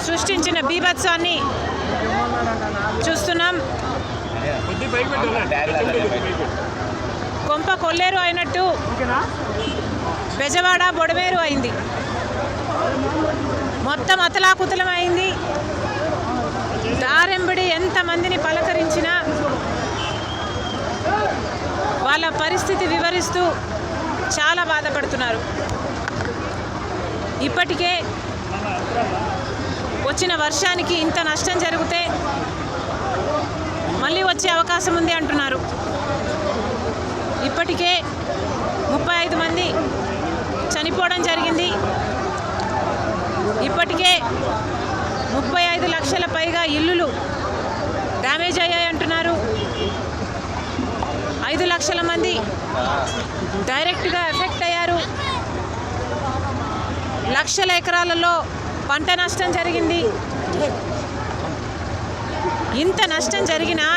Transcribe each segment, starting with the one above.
సృష్టించిన బీభత్సాన్ని చూస్తున్నాం. కొంప కొల్లేరు అయినట్టు బెజవాడ బొడమేరు అయింది. మొత్తం అతలాకుతలం అయింది. దారెంబడి ఎంతమందిని పలకరించినా వాళ్ళ పరిస్థితి వివరిస్తూ చాలా బాధపడుతున్నారు. ఇప్పటికే వచ్చిన వర్షానికి ఇంత నష్టం జరిగితే మళ్ళీ వచ్చే అవకాశం ఉంది అంటున్నారు. ఇప్పటికే 35 మంది చనిపోవడం జరిగింది. ఇప్పటికే 35 లక్షల పైగా ఇల్లులు డ్యామేజ్ అయ్యాయి అంటున్నారు. 5 లక్షల మంది డైరెక్ట్గా ఎఫెక్ట్ అయ్యారు. లక్షల ఎకరాలలో పంట నష్టం జరిగింది. ఇంత నష్టం జరిగినా,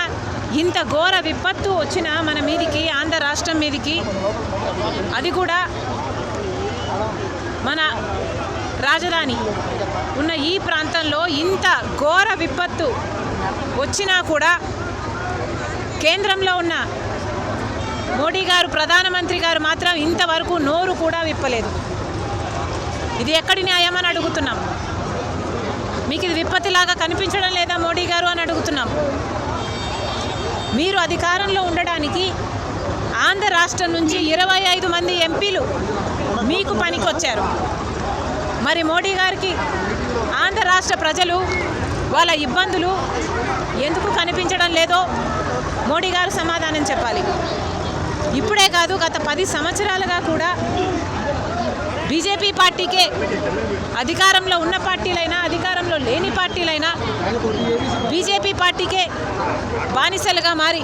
ఇంత ఘోర విపత్తు వచ్చినా మన మీదికి, ఆంధ్ర రాష్ట్రం మీదికి, అది కూడా మన రాజధాని ఉన్న ఈ ప్రాంతంలో ఇంత ఘోర విపత్తు వచ్చినా కూడా కేంద్రంలో ఉన్న మోడీ గారు, ప్రధానమంత్రి గారు మాత్రం ఇంతవరకు నోరు కూడా విప్పలేదు. ఇది ఎక్కడి న్యాయం అని అడుగుతున్నాం. మీకు ఇది విపత్తిలాగా కనిపించడం లేదా మోడీ గారు అని అడుగుతున్నాం. మీరు అధికారంలో ఉండడానికి ఆంధ్ర రాష్ట్రం నుంచి 25 మంది ఎంపీలు మీకు పనికొచ్చారు. మరి మోడీ గారికి ఆంధ్ర రాష్ట్ర ప్రజలు వాళ్ళ ఇబ్బందులు ఎందుకు కనిపించడం లేదో మోడీ గారు సమాధానం చెప్పాలి. ఇప్పుడే కాదు, గత 10 సంవత్సరాలుగా కూడా బీజేపీ పార్టీకే, అధికారంలో ఉన్న పార్టీలైనా అధికారంలో లేని పార్టీలైనా బీజేపీ పార్టీకే బానిసలుగా మారి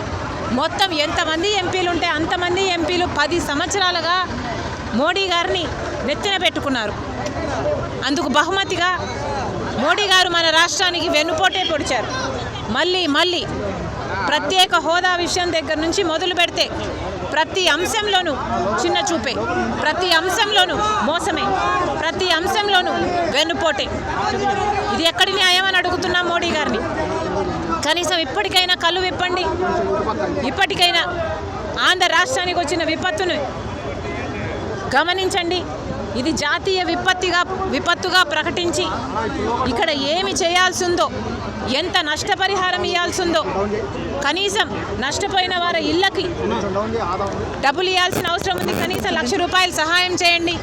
మొత్తం ఎంతమంది ఎంపీలు ఉంటే అంతమంది ఎంపీలు 10 సంవత్సరాలుగా మోడీ గారిని నెత్తిన పెట్టుకున్నారు. అందుకు బహుమతిగా మోడీ గారు మన రాష్ట్రానికి వెన్నుపోటే పొడిచారు. మళ్ళీ ప్రత్యేక హోదా విషయం దగ్గర నుంచి మొదలు పెడితే ప్రతి అంశంలోనూ చిన్న చూపే, ప్రతి అంశంలోనూ మోసమే, ప్రతి అంశంలోనూ వెన్నుపోటే. ఇది ఎక్కడి న్యాయం అని అడుగుతున్నాం మోడీ గారిని. కనీసం ఇప్పటికైనా కళ్ళు విప్పండి. ఇప్పటికైనా ఆంధ్ర రాష్ట్రానికి వచ్చిన విపత్తును గమనించండి. ఇది జాతీయ విపత్తుగా ప్రకటించి ఇక్కడ ఏమి చేయాల్సిందో, ఎంత నష్టపరిహారం ఇవ్వాల్సిందో, కనీసం నష్టపోయిన వారి ఇళ్ళకి డబ్బులు ఇవ్వాల్సిన అవసరం ఉంది. కనీసం 1,00,000 రూపాయలు సహాయం చేయండి.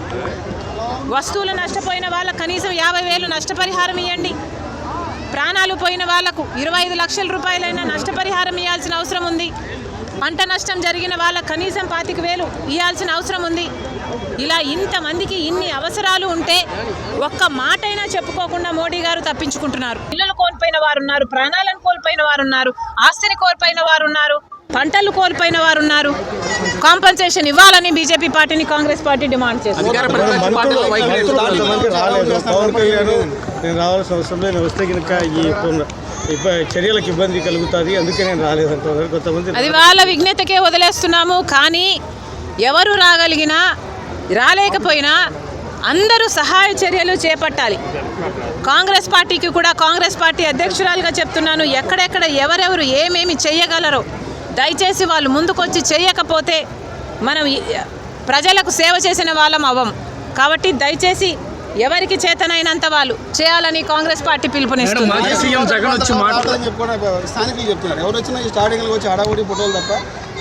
వస్తువులు నష్టపోయిన వాళ్ళకు కనీసం 50,000 నష్టపరిహారం ఇవ్వండి. ప్రాణాలు పోయిన వాళ్లకు 25 లక్షల రూపాయలైనా నష్టపరిహారం ఇవ్వాల్సిన అవసరం ఉంది. పంట నష్టం జరిగిన వాళ్ళకు కనీసం 25,000 ఇవ్వాల్సిన అవసరం ఉంది. ఇలా ఇంతమందికి ఇన్ని అవసరాలు ఉంటే ఒక్క మాటైనా చెప్పుకోకుండా మోడీ గారు తప్పించుకుంటున్నారు. ఇళ్ళలు కోల్పోయిన వారు ఉన్నారు, ప్రాణాలను కోల్పోయిన వారు ఉన్నారు, ఆస్తిని కోల్పోయిన వారు ఉన్నారు, పంటలు కోల్పోయిన వారు ఉన్నారు. కాంపన్సేషన్ ఇవ్వాలని బీజేపీ పార్టీని కాంగ్రెస్ పార్టీ డిమాండ్ చేస్తుంది. చర్యలకు ఇబ్బంది కలుగుతుంది, అందుకే నేను రాలేదంటున్నారు కొంతమంది. అది వాళ్ళ విజ్ఞతకే వదిలేస్తున్నాము. కానీ ఎవరు రాగలిగినా రాలేకపోయినా అందరూ సహాయ చర్యలు చేపట్టాలి. కాంగ్రెస్ పార్టీకి కూడా, కాంగ్రెస్ పార్టీ అధ్యక్షురాలుగా చెప్తున్నాను, ఎక్కడెక్కడ ఎవరెవరు ఏమేమి చేయగలరో దయచేసి వాళ్ళు ముందుకొచ్చి చేయకపోతే మనం ప్రజలకు సేవ చేసిన వాళ్ళం అవ్వం. కాబట్టి దయచేసి ఎవరికి చేతనైనంత వాళ్ళు చేయాలని కాంగ్రెస్ పార్టీ పిలుపునిస్తుంది. స్థానికులు చెప్తున్నారు, ఎవరు వచ్చినా ఈ స్టార్టింగ్లో వచ్చి హడావుడి ఫోటోలు తప్ప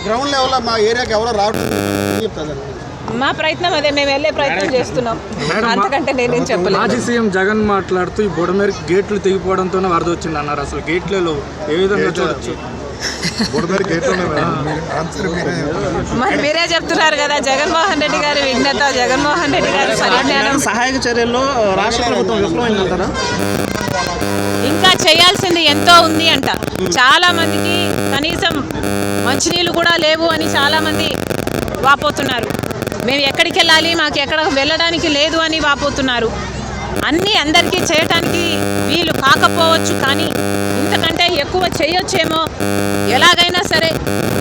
గ్రౌండ్ లెవెల్లో మా ఏరియాకి ఎవరో రావట్లేదు చెప్తారు. మా ప్రయత్నం అదే, మేము వెళ్ళే ప్రయత్నం చేస్తున్నాం. అంతకంటే నేనేం చెప్పలేదు. మాజీ సీఎం జగన్ మాట్లాడుతూ ఈ బొడమేరు గేట్లు తెగిపోవడంతోనే వరద వచ్చింది అన్నారు. అసలు గేట్లలో ఏ విధంగా చూడొచ్చు? మరి మీరే చెప్తున్నారు కదా, జగన్మోహన్ రెడ్డి గారి విఘ్నత, జగన్మోహన్ రెడ్డి గారి పరిజ్ఞానం. సహాయక చర్యల్లో రాష్ట్ర ప్రభుత్వం విఫలమైందంటారా? ఇంకా చేయాల్సింది ఎంతో ఉంది అంట. చాలా మందికి కనీసం మంచినీళ్ళు కూడా లేవు అని చాలా మంది వాపోతున్నారు. మేము ఎక్కడికి వెళ్ళాలి, మాకు ఎక్కడ వెళ్ళడానికి లేదు అని వాపోతున్నారు. అన్నీ అందరికీ చేయటానికి వీలు కాకపోవచ్చు, కానీ ఇంతకంటే ఎక్కువ చేయొచ్చేమో. ఎలాగైనా సరే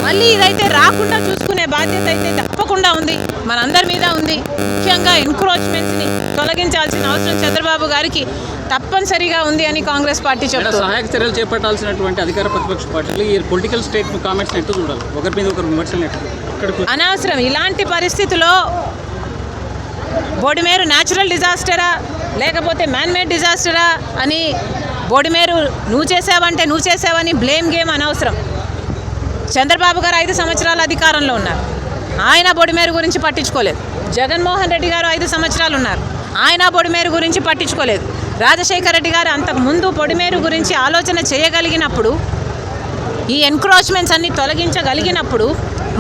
మళ్ళీ ఇదైతే రాకుండా చూసుకునే బాధ్యత అయితే తప్పకుండా ఉంది, మనందరి మీద ఉంది. ముఖ్యంగా ఎన్క్రోచ్మెంట్స్ని తొలగించాల్సిన అవసరం చంద్రబాబు గారికి తప్పనిసరిగా ఉంది అని కాంగ్రెస్ పార్టీ చెప్తుంది. సహాయక చర్యలు చేపట్టాల్సినటువంటి అధికార ప్రతిపక్ష పార్టీలు ఈ పొలిటికల్ స్టేట్ కామెంట్స్ ఎట్టు చూడాలి, ఒకరి మీద ఒకరు విమర్శలు ఎట్టు అనవసరం. ఇలాంటి పరిస్థితిలో బొడిమేరు న్యాచురల్ డిజాస్టరా లేకపోతే మ్యాన్మేడ్ డిజాస్టరా అని బొడిమేరు నువ్వు చేసావని బ్లేమ్ గేమ్ అనవసరం. చంద్రబాబు గారు 5 సంవత్సరాల అధికారంలో ఉన్నారు, ఆయన బొడిమేరు గురించి పట్టించుకోలేదు. జగన్మోహన్ రెడ్డి గారు 5 సంవత్సరాలు ఉన్నారు, ఆయన బొడిమేరు గురించి పట్టించుకోలేదు. రాజశేఖర రెడ్డి గారు అంతకుముందు బొడిమేరు గురించి ఆలోచన చేయగలిగినప్పుడు, ఈ ఎన్క్రోచ్మెంట్స్ అన్ని తొలగించగలిగినప్పుడు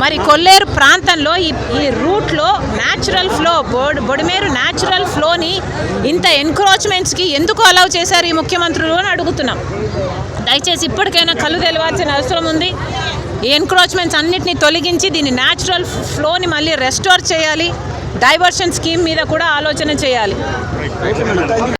మరి కొల్లేరు ప్రాంతంలో ఈ రూట్లో న్యాచురల్ ఫ్లో బొడిమేరు న్యాచురల్ ఫ్లోని ఇంత ఎన్క్రోచ్మెంట్స్కి ఎందుకు అలౌ చేశారు ఈ ముఖ్యమంత్రులు అని అడుగుతున్నాం. దయచేసి ఇప్పటికైనా కళ్ళు తెలవాల్సిన అవసరం ఉంది. ఈ ఎన్క్రోచ్మెంట్స్ అన్నిటిని తొలగించి దీన్ని న్యాచురల్ ఫ్లోని మళ్ళీ రెస్టోర్ చేయాలి. డైవర్షన్ స్కీమ్ మీద కూడా ఆలోచన చేయాలి.